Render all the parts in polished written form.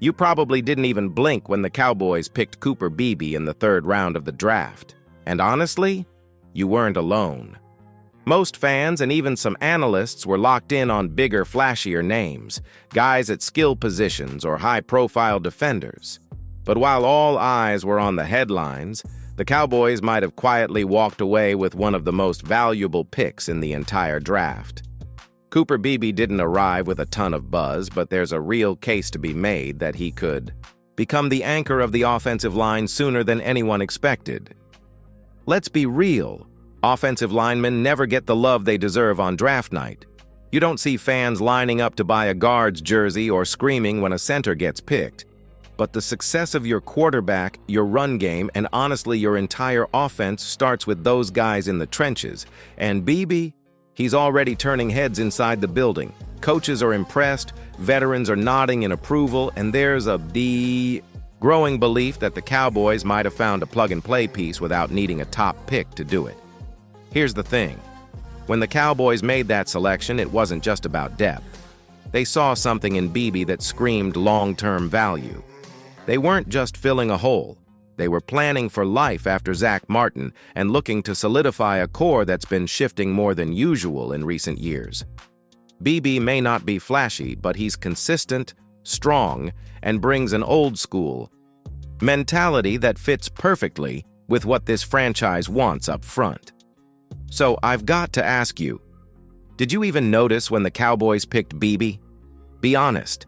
You probably didn't even blink when the Cowboys picked Cooper Beebe in the third round of the draft. And honestly, you weren't alone. Most fans and even some analysts were locked in on bigger, flashier names, guys at skill positions or high-profile defenders. But while all eyes were on the headlines, the Cowboys might have quietly walked away with one of the most valuable picks in the entire draft. Cooper Beebe didn't arrive with a ton of buzz, but there's a real case to be made that he could become the anchor of the offensive line sooner than anyone expected. Let's be real. Offensive linemen never get the love they deserve on draft night. You don't see fans lining up to buy a guard's jersey or screaming when a center gets picked. But the success of your quarterback, your run game, and honestly your entire offense starts with those guys in the trenches. And Beebe, he's already turning heads inside the building. Coaches are impressed, veterans are nodding in approval, and there's a growing belief that the Cowboys might have found a plug-and-play piece without needing a top pick to do it. Here's the thing. When the Cowboys made that selection, it wasn't just about depth. They saw something in Beebe that screamed long-term value. They weren't just filling a hole. They were planning for life after Zach Martin and looking to solidify a core that's been shifting more than usual in recent years. Beebe may not be flashy, but he's consistent, strong, and brings an old-school mentality that fits perfectly with what this franchise wants up front. So I've got to ask you, did you even notice when the Cowboys picked Beebe? Be honest.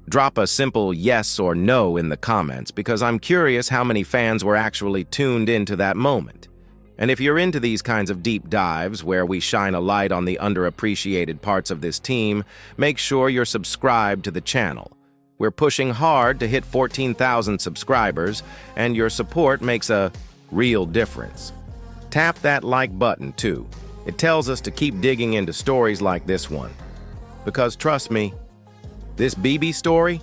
Drop a simple yes or no in the comments because I'm curious how many fans were actually tuned into that moment. And if you're into these kinds of deep dives where we shine a light on the underappreciated parts of this team, make sure you're subscribed to the channel. We're pushing hard to hit 14,000 subscribers, and your support makes a real difference. Tap that like button too. It tells us to keep digging into stories like this one. Because trust me, this Beebe story,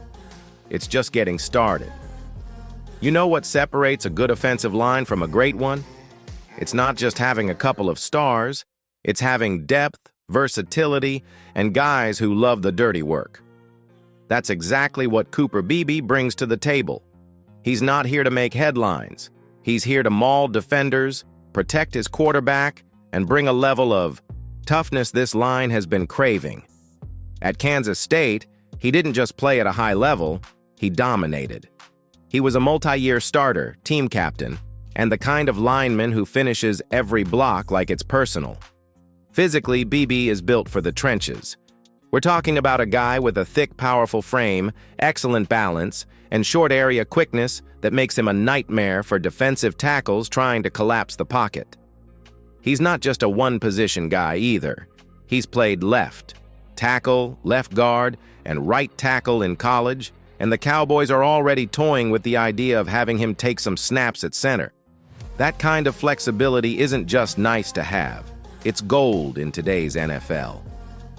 it's just getting started. You know what separates a good offensive line from a great one? It's not just having a couple of stars, it's having depth, versatility, and guys who love the dirty work. That's exactly what Cooper Beebe brings to the table. He's not here to make headlines. He's here to maul defenders, protect his quarterback, and bring a level of toughness this line has been craving. At Kansas State, he didn't just play at a high level, he dominated. He was a multi-year starter, team captain, and the kind of lineman who finishes every block like it's personal. Physically, Beebe is built for the trenches. We're talking about a guy with a thick, powerful frame, excellent balance, and short area quickness that makes him a nightmare for defensive tackles trying to collapse the pocket. He's not just a one-position guy either. He's played left tackle, left guard, and right tackle in college, and the Cowboys are already toying with the idea of having him take some snaps at center. That kind of flexibility isn't just nice to have. It's gold in today's NFL.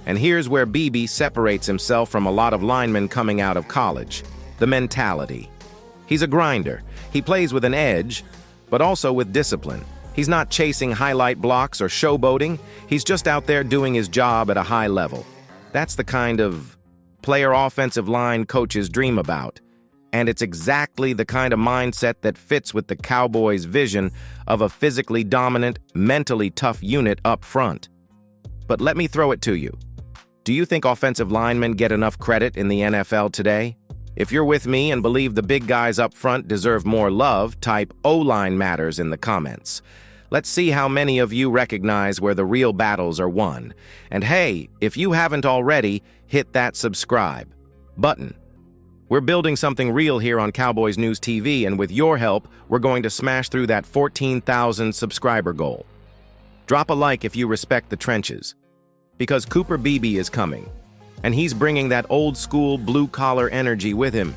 And here's where Beebe separates himself from a lot of linemen coming out of college: the mentality. He's a grinder. He plays with an edge, but also with discipline. He's not chasing highlight blocks or showboating. He's just out there doing his job at a high level. That's the kind of player offensive line coaches dream about. And it's exactly the kind of mindset that fits with the Cowboys' vision of a physically dominant, mentally tough unit up front. But let me throw it to you. Do you think offensive linemen get enough credit in the NFL today? If you're with me and believe the big guys up front deserve more love, type O-line matters in the comments. Let's see how many of you recognize where the real battles are won. And hey, if you haven't already, hit that subscribe button. We're building something real here on Cowboys News TV, and with your help, we're going to smash through that 14,000 subscriber goal. Drop a like if you respect the trenches. Because Cooper Beebe is coming, and he's bringing that old-school blue-collar energy with him.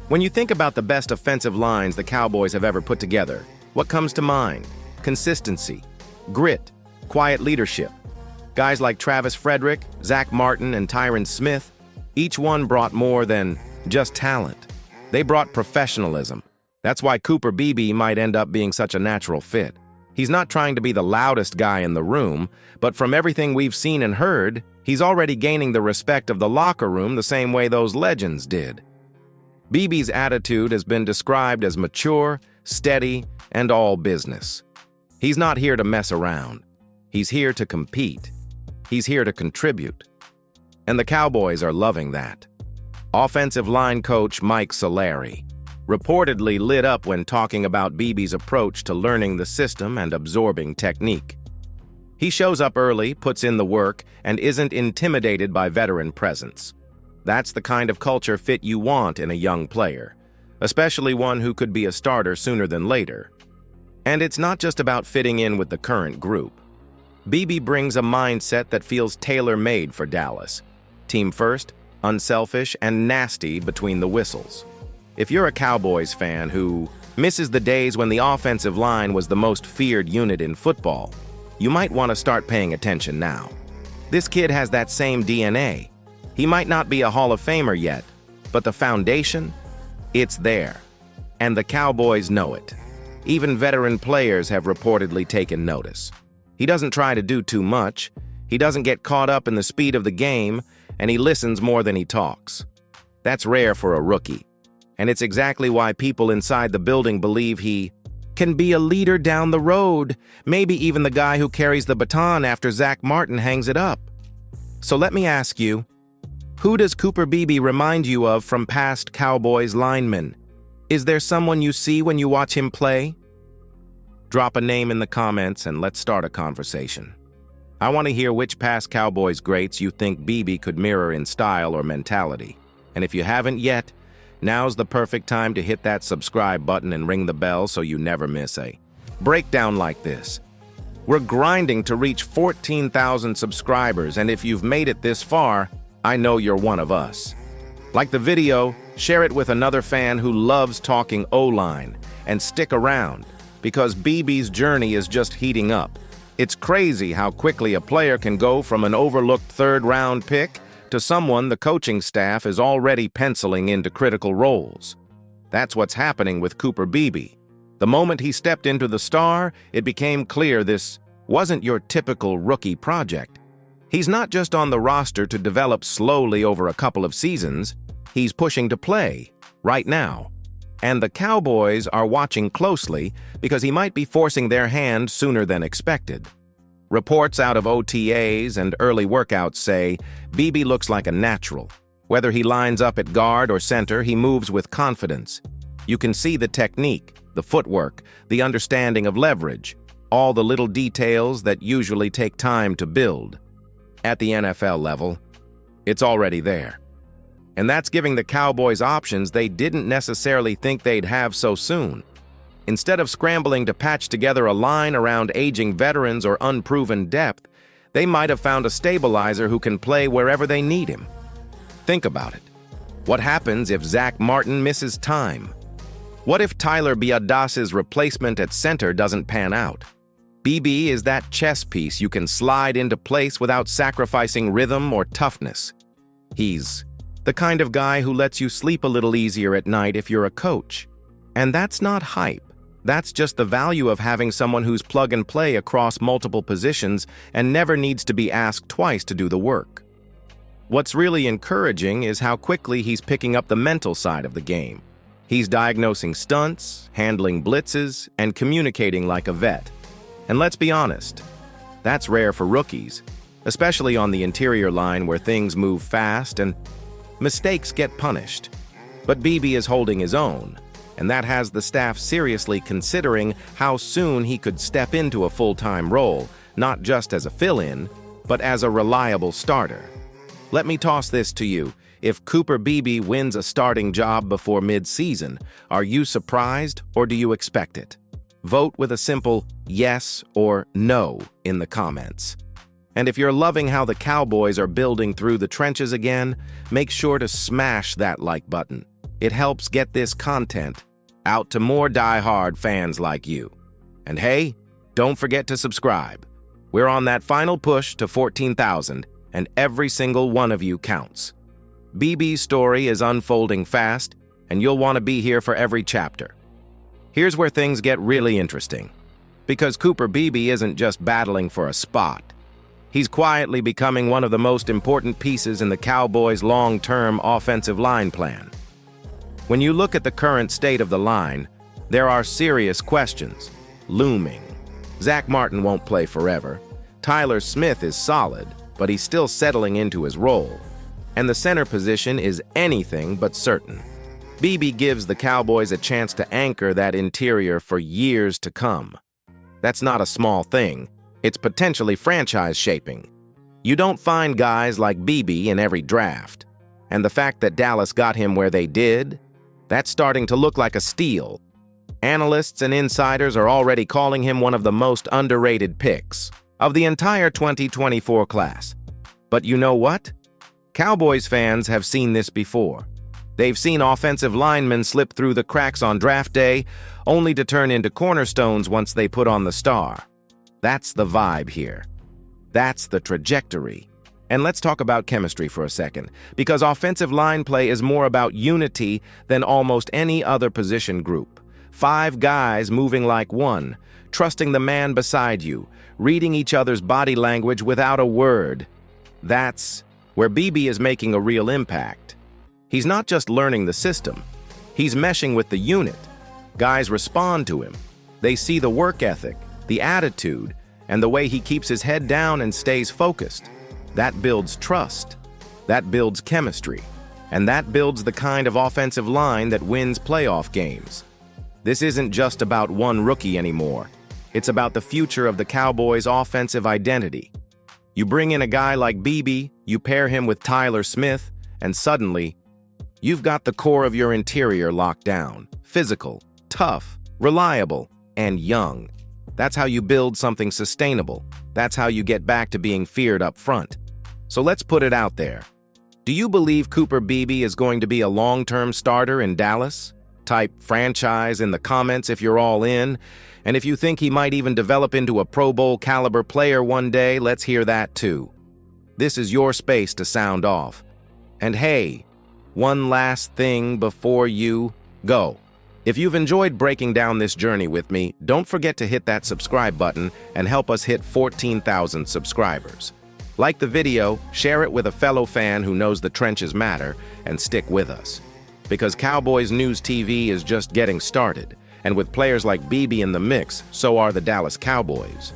When you think about the best offensive lines the Cowboys have ever put together, what comes to mind? Consistency, grit, quiet leadership. Guys like Travis Frederick, Zach Martin, and Tyron Smith, each one brought more than just talent. They brought professionalism. That's why Cooper Beebe might end up being such a natural fit. He's not trying to be the loudest guy in the room, but from everything we've seen and heard, he's already gaining the respect of the locker room the same way those legends did. Beebe's attitude has been described as mature, steady, and all business. He's not here to mess around. He's here to compete. He's here to contribute. And the Cowboys are loving that. Offensive line coach Mike Solari reportedly lit up when talking about Beebe's approach to learning the system and absorbing technique. He shows up early, puts in the work, and isn't intimidated by veteran presence. That's the kind of culture fit you want in a young player, especially one who could be a starter sooner than later. And it's not just about fitting in with the current group. Beebe brings a mindset that feels tailor-made for Dallas. Team first, unselfish, and nasty between the whistles. If you're a Cowboys fan who misses the days when the offensive line was the most feared unit in football, you might want to start paying attention now. This kid has that same DNA. He might not be a Hall of Famer yet, but the foundation, it's there. And the Cowboys know it. Even veteran players have reportedly taken notice. He doesn't try to do too much, he doesn't get caught up in the speed of the game, and he listens more than he talks. That's rare for a rookie, and it's exactly why people inside the building believe he can be a leader down the road, maybe even the guy who carries the baton after Zach Martin hangs it up. So let me ask you, who does Cooper Beebe remind you of from past Cowboys linemen? Is there someone you see when you watch him play? Drop a name in the comments and let's start a conversation. I want to hear which past Cowboys greats you think Beebe could mirror in style or mentality. And if you haven't yet, now's the perfect time to hit that subscribe button and ring the bell so you never miss a breakdown like this. We're grinding to reach 14,000 subscribers, and if you've made it this far, I know you're one of us. Like the video, share it with another fan who loves talking O-line, and stick around, because Beebe's journey is just heating up. It's crazy how quickly a player can go from an overlooked third-round pick to someone the coaching staff is already penciling into critical roles. That's what's happening with Cooper Beebe. The moment he stepped into the Star, it became clear this wasn't your typical rookie project. He's not just on the roster to develop slowly over a couple of seasons, he's pushing to play, right now. And the Cowboys are watching closely because he might be forcing their hand sooner than expected. Reports out of OTAs and early workouts say Beebe looks like a natural. Whether he lines up at guard or center, he moves with confidence. You can see the technique, the footwork, the understanding of leverage, all the little details that usually take time to build. At the NFL level, it's already there. And that's giving the Cowboys options they didn't necessarily think they'd have so soon. Instead of scrambling to patch together a line around aging veterans or unproven depth, they might have found a stabilizer who can play wherever they need him. Think about it. What happens if Zach Martin misses time? What if Tyler Biadas's replacement at center doesn't pan out? Beebe is that chess piece you can slide into place without sacrificing rhythm or toughness. He's the kind of guy who lets you sleep a little easier at night if you're a coach. And that's not hype. That's just the value of having someone who's plug and play across multiple positions and never needs to be asked twice to do the work. What's really encouraging is how quickly he's picking up the mental side of the game. He's diagnosing stunts, handling blitzes, and communicating like a vet. And let's be honest, that's rare for rookies, especially on the interior line where things move fast and mistakes get punished. But Beebe is holding his own, and that has the staff seriously considering how soon he could step into a full-time role, not just as a fill-in, but as a reliable starter. Let me toss this to you. If Cooper Beebe wins a starting job before mid-season, are you surprised or do you expect it? Vote with a simple yes or no in the comments. And if you're loving how the Cowboys are building through the trenches again, make sure to smash that like button. It helps get this content out to more die-hard fans like you. And hey, don't forget to subscribe. We're on that final push to 14,000, and every single one of you counts. Beebe's story is unfolding fast, and you'll want to be here for every chapter. Here's where things get really interesting. Because Cooper Beebe isn't just battling for a spot. He's quietly becoming one of the most important pieces in the Cowboys' long-term offensive line plan. When you look at the current state of the line, there are serious questions looming. Zach Martin won't play forever. Tyler Smith is solid, but he's still settling into his role. And the center position is anything but certain. Beebe gives the Cowboys a chance to anchor that interior for years to come. That's not a small thing. It's potentially franchise-shaping. You don't find guys like Beebe in every draft. And the fact that Dallas got him where they did, that's starting to look like a steal. Analysts and insiders are already calling him one of the most underrated picks of the entire 2024 class. But you know what? Cowboys fans have seen this before. They've seen offensive linemen slip through the cracks on draft day, only to turn into cornerstones once they put on the star. That's the vibe here. That's the trajectory. And let's talk about chemistry for a second, because offensive line play is more about unity than almost any other position group. 5 guys moving like one, trusting the man beside you, reading each other's body language without a word. That's where Beebe is making a real impact. He's not just learning the system, he's meshing with the unit. Guys respond to him. They see the work ethic, the attitude, and the way he keeps his head down and stays focused. That builds trust. That builds chemistry. And that builds the kind of offensive line that wins playoff games. This isn't just about one rookie anymore. It's about the future of the Cowboys' offensive identity. You bring in a guy like Beebe, you pair him with Tyler Smith, and suddenly, you've got the core of your interior locked down. Physical, tough, reliable, and young. That's how you build something sustainable. That's how you get back to being feared up front. So let's put it out there. Do you believe Cooper Beebe is going to be a long-term starter in Dallas? Type franchise in the comments if you're all in. And if you think he might even develop into a Pro Bowl caliber player one day, let's hear that too. This is your space to sound off. And hey, one last thing before you go. If you've enjoyed breaking down this journey with me, don't forget to hit that subscribe button and help us hit 14,000 subscribers. Like the video, share it with a fellow fan who knows the trenches matter, and stick with us. Because Cowboys News TV is just getting started, and with players like Beebe in the mix, so are the Dallas Cowboys.